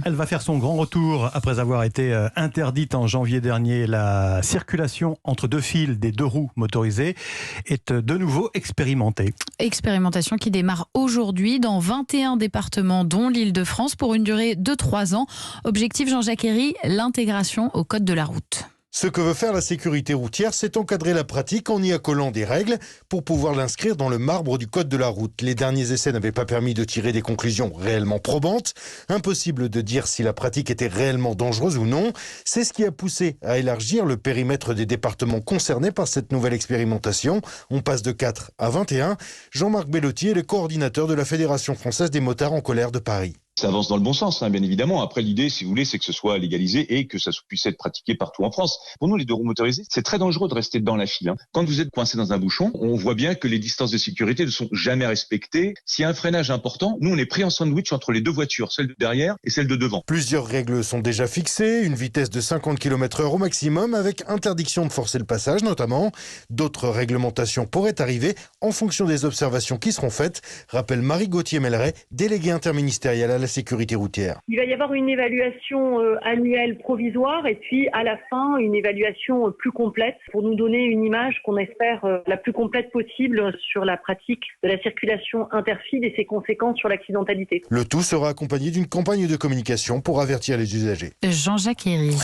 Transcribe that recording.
Elle va faire son grand retour après avoir été interdite en janvier dernier. La circulation entre deux fils des deux roues motorisées est de nouveau expérimentée. Expérimentation qui démarre aujourd'hui dans 21 départements, dont l'Île-de-France, pour une durée de 3 ans. Objectif Jean-Jacques Herry, l'intégration au code de la route. Ce que veut faire la sécurité routière, c'est encadrer la pratique en y accolant des règles pour pouvoir l'inscrire dans le marbre du code de la route. Les derniers essais n'avaient pas permis de tirer des conclusions réellement probantes. Impossible de dire si la pratique était réellement dangereuse ou non. C'est ce qui a poussé à élargir le périmètre des départements concernés par cette nouvelle expérimentation. On passe de 4 à 21. Jean-Marc Bellotti est le coordinateur de la Fédération française des motards en colère de Paris. Ça avance dans le bon sens, bien évidemment. Après, l'idée, si vous voulez, c'est que ce soit légalisé et que ça puisse être pratiqué partout en France. Pour nous, les deux roues motorisées, c'est très dangereux de rester dans la file. Quand vous êtes coincé dans un bouchon, on voit bien que les distances de sécurité ne sont jamais respectées. S'il y a un freinage important, nous, on est pris en sandwich entre les deux voitures, celle de derrière et celle de devant. Plusieurs règles sont déjà fixées, une vitesse de 50 km/h au maximum, avec interdiction de forcer le passage notamment. D'autres réglementations pourraient arriver en fonction des observations qui seront faites, rappelle Marie Gauthier-Melleret, déléguée interministérielle à la sécurité routière. Il va y avoir une évaluation annuelle provisoire et puis à la fin une évaluation plus complète pour nous donner une image qu'on espère la plus complète possible sur la pratique de la circulation interfile et ses conséquences sur l'accidentalité. Le tout sera accompagné d'une campagne de communication pour avertir les usagers. Jean-Jacques Herry.